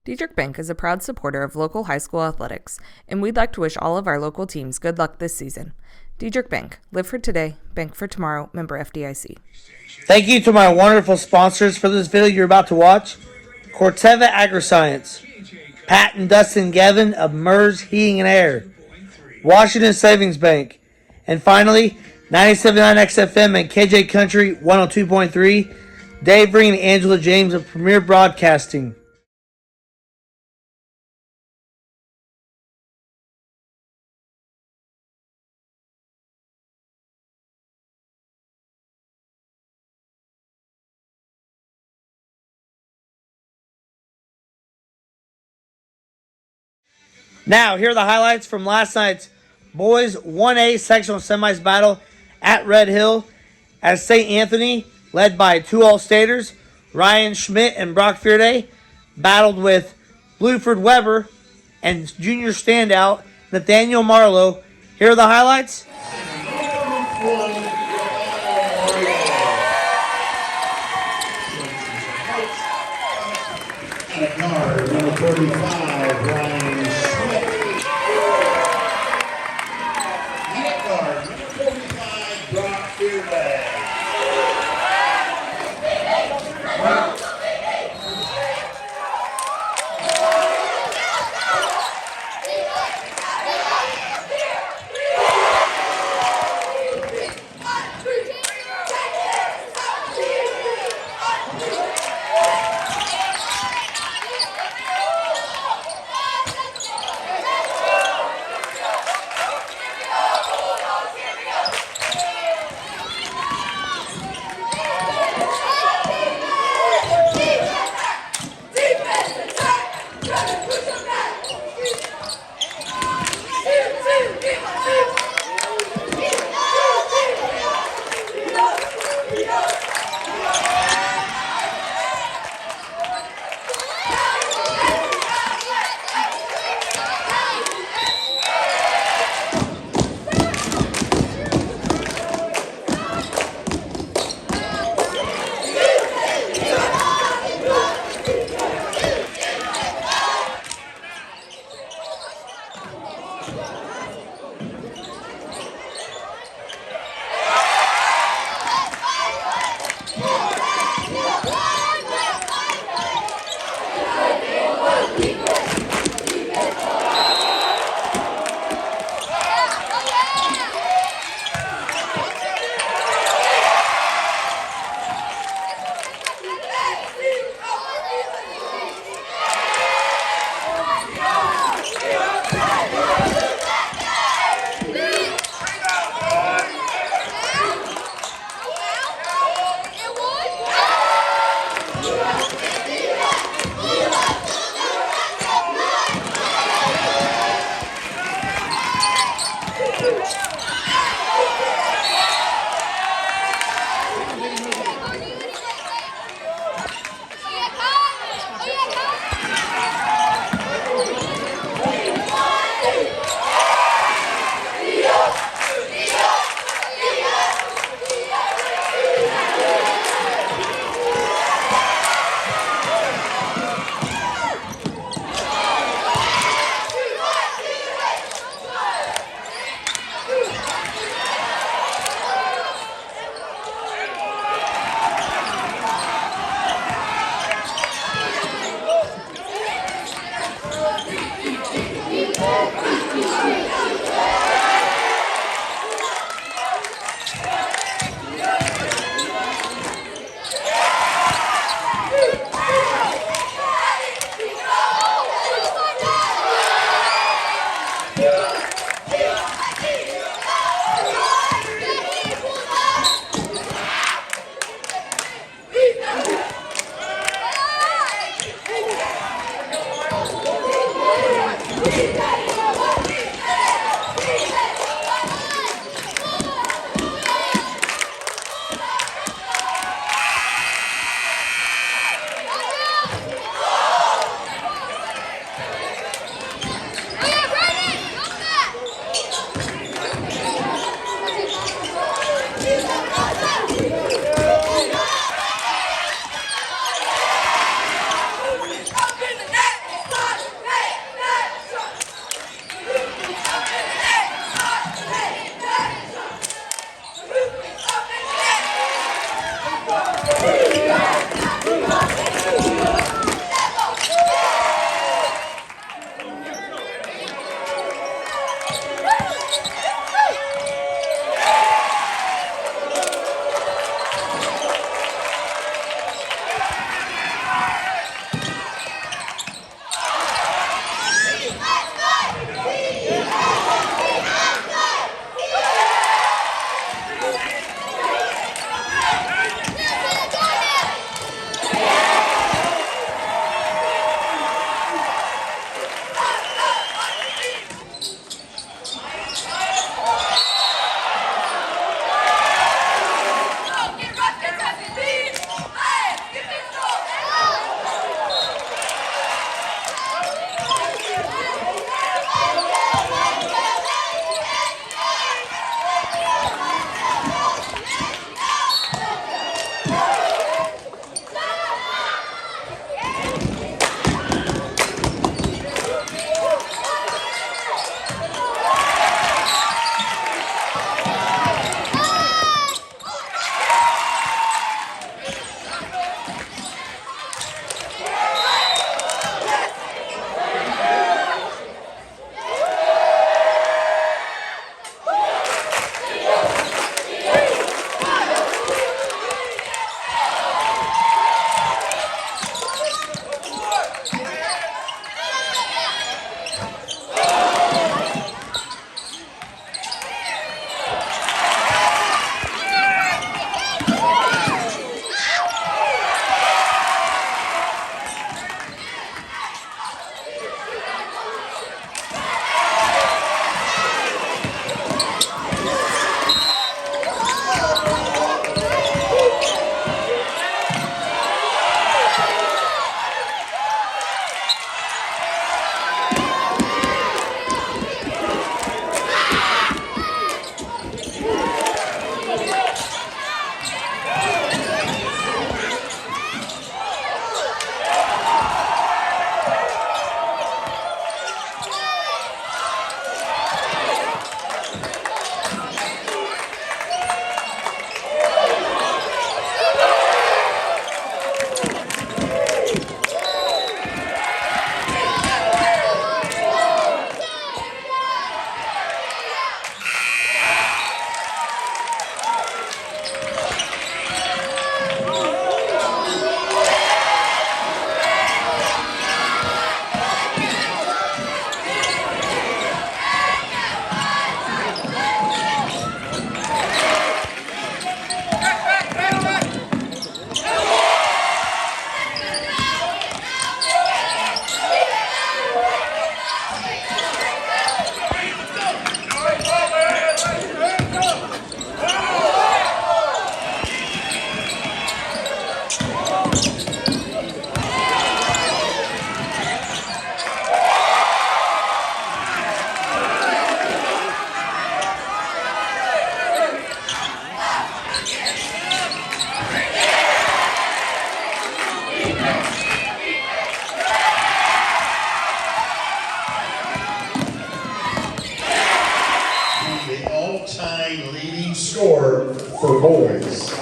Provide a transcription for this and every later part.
Diedrich Bank is a proud supporter of local high school athletics, and we'd like to wish all of our local teams good luck this season. Diedrich Bank, live for today, bank for tomorrow, member FDIC. Thank you to my wonderful sponsors for this video you're about to watch. Corteva AgriScience, Pat and Dustin Gavin of MERS Heating and Air, Washington Savings Bank, and finally, 97.9 XFM and KJ Country 102.3, Dave Ring and Angela James of Premier Broadcasting. Now, here are the highlights from last night's boys 1A sectional semis battle at Red Hill, as St. Anthony, led by two All-Staters, Ryan Schmidt and Brock Fearday, battled with Bluford Weber and junior standout Nathaniel Marlowe. Here are the highlights. At guard, number 35, Ryan Schmidt. At guard, number 45, Brock Fearday. court for boys.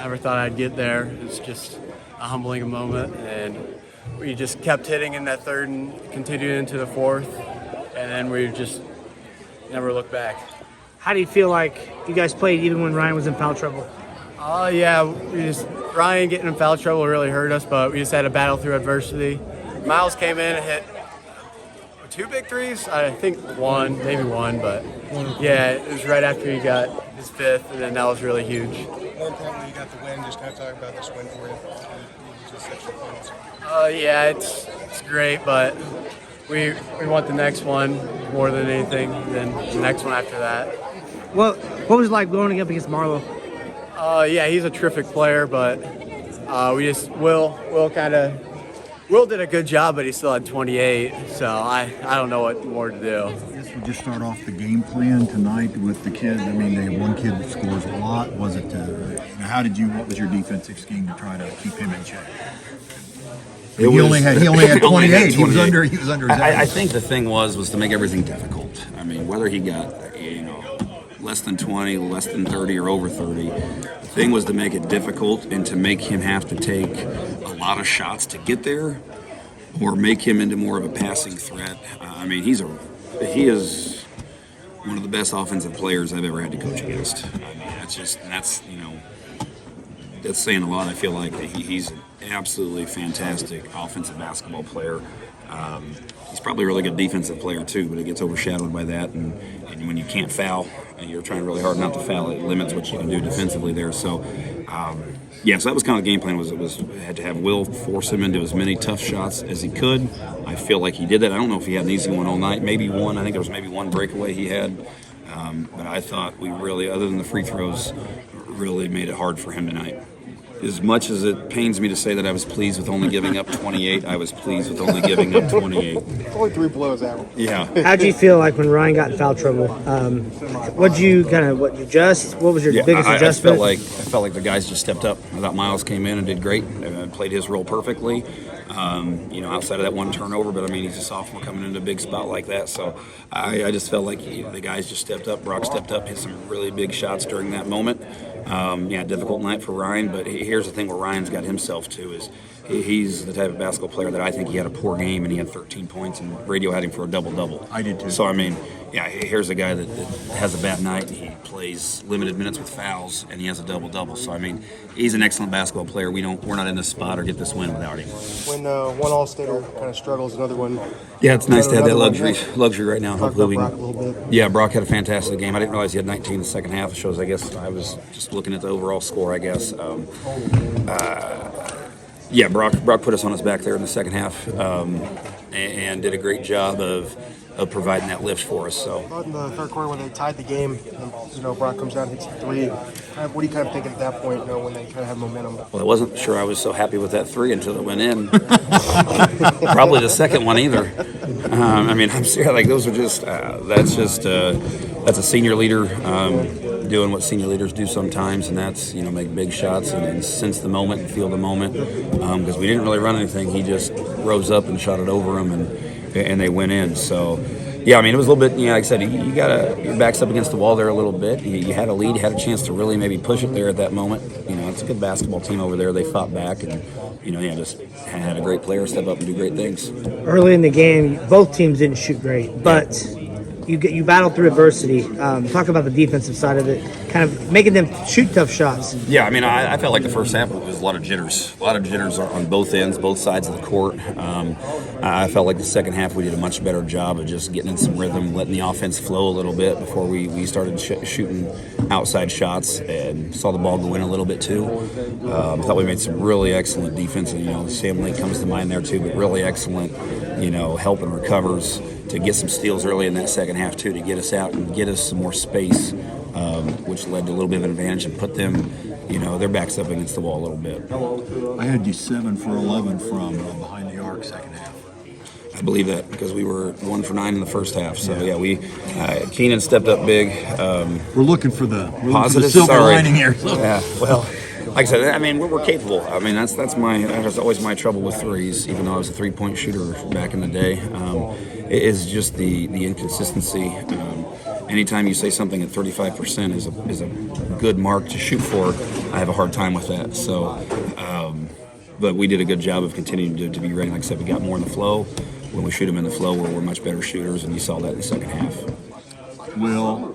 Never thought I'd get there. It was just a humbling moment, and we just kept hitting in that third and continued into the fourth, and then we just never looked back. How do you feel like you guys played even when Ryan was in foul trouble? Ryan getting in foul trouble really hurt us, but we just had to battle through adversity. Miles came in and hit 2 big threes. I think maybe one, but yeah, it was right after he got his 5th, and then that was really huge. More importantly, you got the win. Just kind of talk about this win for you. Just extra points. It's great, but we want the next one more than anything, than the next one after that. What was it like going up against Marlowe? He's a terrific player, but Will did a good job, but he still had 28, so I don't know what more to do. I guess we'll just start off the game plan tonight with the kids. I mean, they have one kid that scores a lot. Was it? What was your defensive scheme to try to keep him in check? He only had 28. He was under his I think the thing was to make everything difficult. I mean, whether he got less than 20, less than 30, or over 30, the thing was to make it difficult and to make him have to take a lot of shots to get there, or make him into more of a passing threat. I mean, he is one of the best offensive players I've ever had to coach against. I mean, that's saying a lot. I feel like he's an absolutely fantastic offensive basketball player. He's probably a really good defensive player too, but it gets overshadowed by that. And when you can't foul, and you're trying really hard not to foul, it limits what you can do defensively there. So, so that was kind of the game plan. Had to have Will force him into as many tough shots as he could. I feel like he did that. I don't know if he had an easy one all night. Maybe one. I think there was maybe one breakaway he had. But I thought we really, other than the free throws, really made it hard for him tonight. As much as it pains me to say that I was pleased with only giving up 28, I was pleased with only giving up 28. Only 3 blows out. Yeah. How'd you feel like when Ryan got in foul trouble? What you adjust? What was your biggest adjustment? I felt like the guys just stepped up. I thought Miles came in and did great, played his role perfectly. Outside of that one turnover, but I mean, he's a sophomore coming into a big spot like that. So I just felt like the guys just stepped up. Brock stepped up, hit some really big shots during that moment. Difficult night for Ryan, but here's the thing where Ryan's got himself too is he's the type of basketball player that I think he had a poor game and he had 13 points and radio had him for a double-double. I did too. So, I mean, here's a guy that has a bad night and he plays limited minutes with fouls and he has a double-double. So, I mean, he's an excellent basketball player. We're not in this spot or get this win without him. When one All-Stater kind of struggles, another one. Yeah, it's nice to have that luxury right now. Talk Hopefully about Brock a little bit. Yeah, Brock had a fantastic game. I didn't realize he had 19 in the second half. It shows, I guess, I was just looking at the overall score, I guess. Brock put us on his back there in the second half and did a great job of providing that lift for us. So In the third quarter when they tied the game, and, Brock comes down and hits a 3. What do you kind of think at that point, when they kind of have momentum? Well, I wasn't sure I was so happy with that 3 until it went in. Probably the second one either. I'm serious. Like those are just that's a senior leader doing what senior leaders do sometimes, and that's make big shots and sense the moment and feel the moment. Because we didn't really run anything, he just rose up and shot it over them, and they went in. So. Yeah, it was a little bit, like I said, you got your back's up against the wall there a little bit. You had a lead, you had a chance to really maybe push it there at that moment. It's a good basketball team over there. They fought back and, just had a great player step up and do great things. Early in the game, both teams didn't shoot great, but you battled through adversity. Talk about the defensive side of it, kind of making them shoot tough shots. Yeah, I felt like the first half was a lot of jitters. A lot of jitters on both ends, both sides of the court. I felt like the second half we did a much better job of just getting in some rhythm, letting the offense flow a little bit before we started shooting outside shots and saw the ball go in a little bit too. I thought we made some really excellent defense. Sam Lake comes to mind there too, but really excellent, help and recovers to get some steals early in that second half too, to get us out and get us some more space, which led to a little bit of an advantage and put them, their backs up against the wall a little bit. I had you 7 for 11 from behind the arc second half. I believe that because we were 1 for 9 in the first half. So Keenan stepped up big. We're looking for the positive silver lining here. Yeah, well, like I said, we're capable. That's always my trouble with threes. Even though I was a 3-point shooter back in the day, it is just the inconsistency. anytime you say something at 35% is a good mark to shoot for, I have a hard time with that. So, but we did a good job of continuing to be ready. Like I said, we got more in the flow. When we shoot them in the flow, we're much better shooters, and you saw that in the second half. Will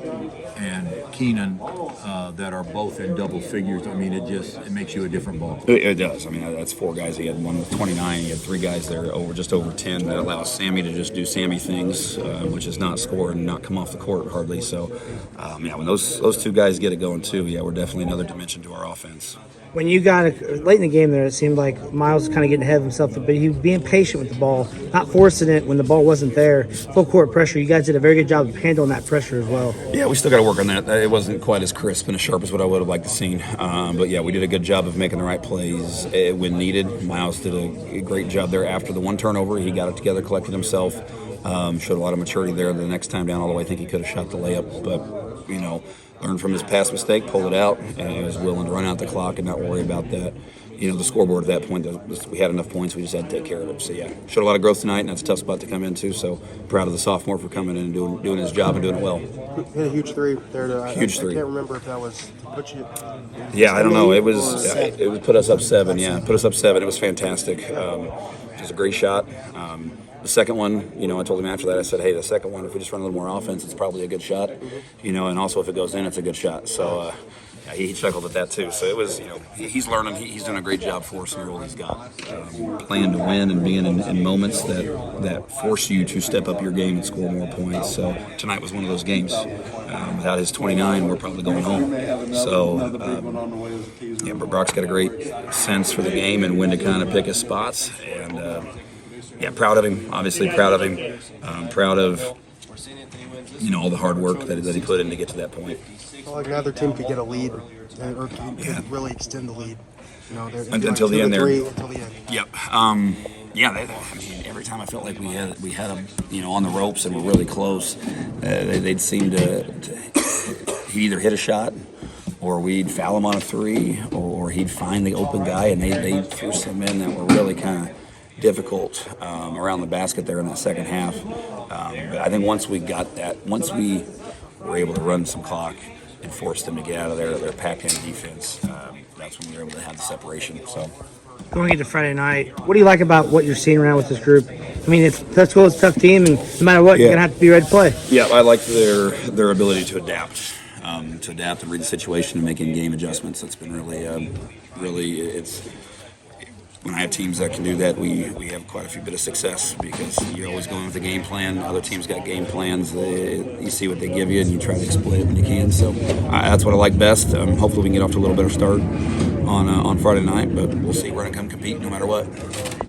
and Keenan that are both in double figures. I mean, it makes you a different ball. It does. I mean, that's 4 guys. He had one with 29. He had 3 guys there just over 10. That allows Sammy to just do Sammy things, which is not score and not come off the court hardly. So, when those 2 guys get it going too, we're definitely another dimension to our offense. When you got late in the game there, it seemed like Miles was kind of getting ahead of himself, but he was being patient with the ball, not forcing it when the ball wasn't there. Full court pressure. You guys did a very good job of handling that pressure as well. Yeah, we still got to work on that. It wasn't quite as crisp and as sharp as what I would have liked to seen. But we did a good job of making the right plays when needed. Miles did a great job there after the 1 turnover. He got it together, collected himself, showed a lot of maturity there. The next time down, although I think he could have shot the layup, but learned from his past mistake, pulled it out, and he was willing to run out the clock and not worry about that. The scoreboard at that point, we had enough points, we just had to take care of it. So, showed a lot of growth tonight, and that's a tough spot to come into. So, proud of the sophomore for coming in and doing his job and doing it well. Hit a huge 3 there. Huge 3. I can't remember if that was to put you. Yeah, I don't know. It was put us up 7. Yeah, put us up 7. It was fantastic. It was a great shot. The second one, I told him after that, I said, hey, the second one, if we just run a little more offense, it's probably a good shot. And also if it goes in, it's a good shot. So he chuckled at that too. So it was, he's learning. He's doing a great job for us in the role he's got. Playing to win and being in moments that force you to step up your game and score more points. So tonight was one of those games. Without his 29, we're probably going home. So, but Brock's got a great sense for the game and when to kind of pick his spots. And, proud of him. Obviously proud of him. Proud of, all the hard work that he put in to get to that point. Well, like another team could get a lead or could really extend the lead. Until the end there. Until the end. Yep. Every time I felt like we had them, on the ropes and were really close, they'd seem to he'd either hit a shot or we'd foul him on a 3 or he'd find the open guy and they threw some in that were really kind of difficult around the basket there in that second half. But I think once we were able to run some clock and force them to get out of their packed-in defense, that's when we were able to have the separation. So, going into Friday night, what do you like about what you're seeing around with this group? I mean, it's a tough team, and no matter what, you're going to have to be ready to play. Yeah, I like their ability to adapt. And read the situation and make in-game adjustments. That's been really it's. When I have teams that can do that, we have quite a bit of success because you're always going with a game plan. Other teams got game plans. You see what they give you, and you try to exploit it when you can. So that's what I like best. Hopefully we can get off to a little better start on Friday night, but we'll see. We're going to come compete no matter what.